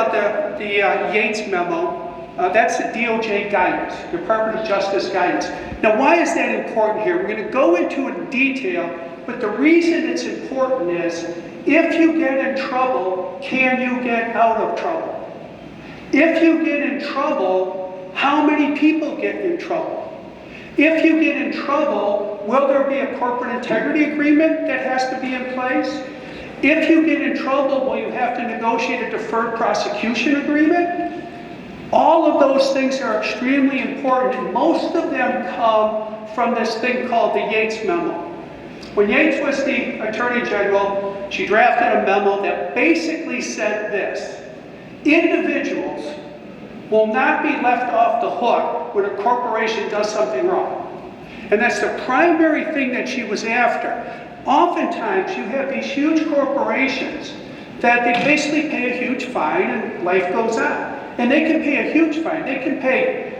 about the Yates Memo. That's the DOJ guidance, Department of Justice guidance. Now, why is that important here? We're going to go into it in detail, but the reason it's important is, if you get in trouble, can you get out of trouble? If you get in trouble, how many people get in trouble? If you get in trouble, will there be a corporate integrity agreement that has to be in place? If you get in trouble, will you have to negotiate a deferred prosecution agreement? All of those things are extremely important, and most of them come from this thing called the Yates Memo. When Yates was the Attorney General, she drafted a memo that basically said this: individuals will not be left off the hook when a corporation does something wrong. And that's the primary thing that she was after. Oftentimes, you have these huge corporations that they basically pay a huge fine and life goes on. And they can pay a huge fine. They can pay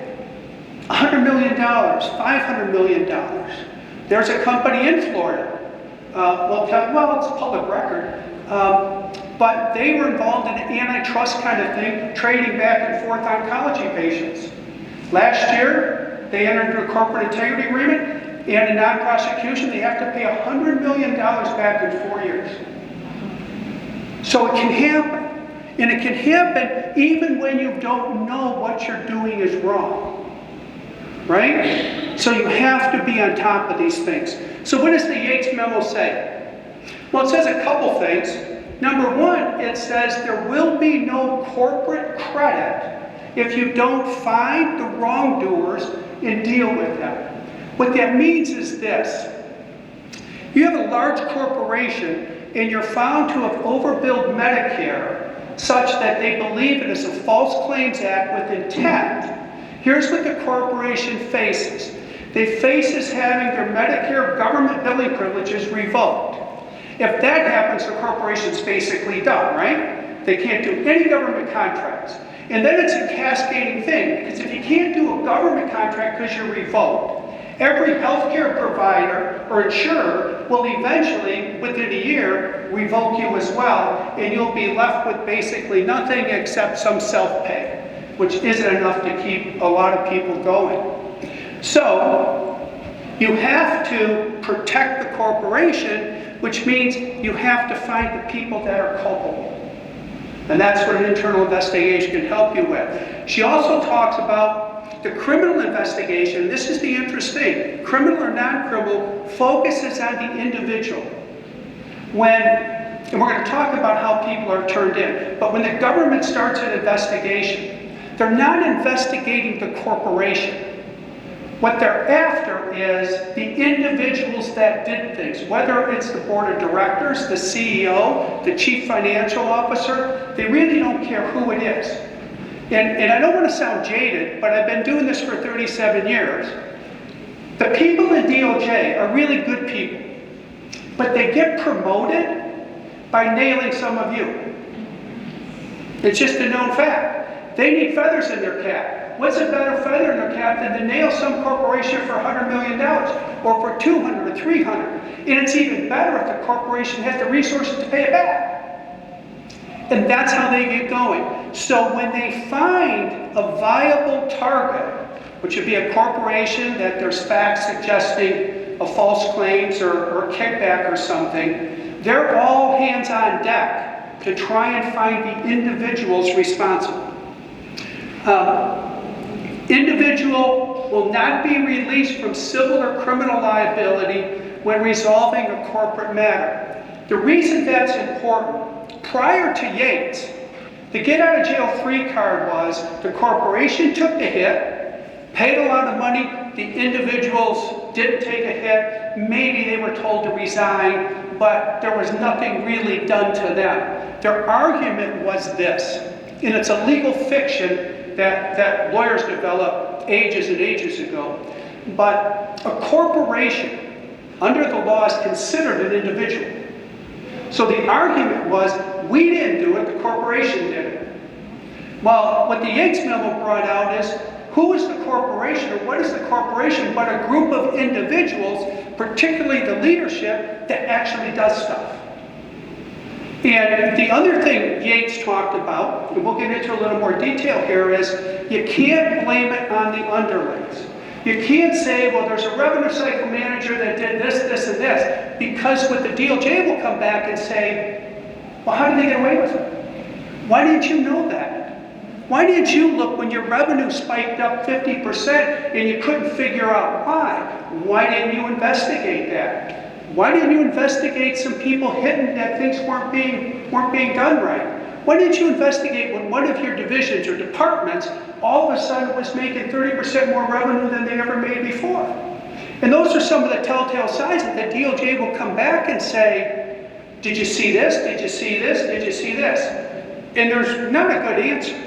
$100 million, $500 million. There's a company in Florida. Well, it's a public record. But they were involved in an antitrust kind of thing, trading back and forth oncology patients. Last year, they entered into a corporate integrity agreement, and in non-prosecution, they have to pay $100 million back in 4 years. So it can happen. And it can happen even when you don't know what you're doing is wrong. Right? So you have to be on top of these things. So what does the Yates Memo say? Well, it says a couple things. Number one, it says there will be no corporate credit if you don't find the wrongdoers and deal with them. What that means is this: you have a large corporation and you're found to have overbilled Medicare such that they believe it is a False Claims Act with intent. Here's what the corporation faces. They face having their Medicare government billing privileges revoked. If that happens, the corporation's basically done, right? They can't do any government contracts. And then it's a cascading thing, because if you can't do a government contract because you're revoked, every healthcare provider or insurer will eventually, within a year, revoke you as well, and you'll be left with basically nothing except some self-pay, which isn't enough to keep a lot of people going. So, you have to protect the corporation, which means you have to find the people that are culpable. And that's what an internal investigation can help you with. She also talks about the criminal investigation. This is the interesting. Criminal or non-criminal focuses on the individual. And we're going to talk about how people are turned in. But when the government starts an investigation, they're not investigating the corporation. What they're after is the individuals that did things, whether it's the board of directors, the CEO, the chief financial officer. They really don't care who it is. And I don't want to sound jaded, but I've been doing this for 37 years. The people in DOJ are really good people, but they get promoted by nailing some of you. It's just a known fact. They need feathers in their cap. What's a better feather in their cap than to nail some corporation for $100 million or for $200 or $300? And it's even better if the corporation has the resources to pay it back. And that's how they get going. So when they find a viable target, which would be a corporation that there's facts suggesting a false claims or kickback or something, they're all hands on deck to try and find the individuals responsible. Individual will not be released from civil or criminal liability when resolving a corporate matter. The reason that's important, prior to Yates, the get out of jail free card was the corporation took the hit, paid a lot of money, the individuals didn't take a hit, maybe they were told to resign, but there was nothing really done to them. Their argument was this, and it's a legal fiction that lawyers developed ages and ages ago. But a corporation, under the law, is considered an individual. So the argument was, we didn't do it, the corporation did it. Well, what the Yates Memo brought out is, who is the corporation, or what is the corporation but a group of individuals, particularly the leadership, that actually does stuff. And the other thing Yates talked about, and we'll get into a little more detail here, is you can't blame it on the underlings. You can't say, well, there's a revenue cycle manager that did this, this, and this, because what the DOJ will come back and say, well, how did they get away with it? Why didn't you know that? Why didn't you look when your revenue spiked up 50% and you couldn't figure out why? Why didn't you investigate that? Why didn't you investigate some people hidden that things weren't being done right? Why didn't you investigate when one of your divisions or departments all of a sudden was making 30% more revenue than they ever made before? And those are some of the telltale signs that the DOJ will come back and say, did you see this? Did you see this? Did you see this? And there's not a good answer.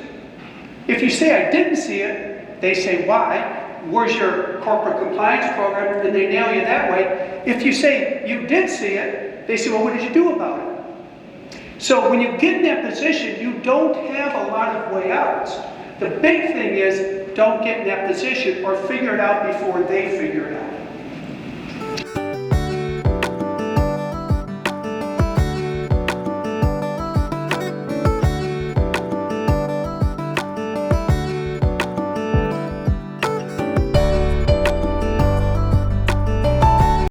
If you say I didn't see it, they say why? Where's your corporate compliance program? And they nail you that way. If you say you did see it, they say, well, what did you do about it? So when you get in that position, you don't have a lot of way outs. The big thing is don't get in that position or figure it out before they figure it out.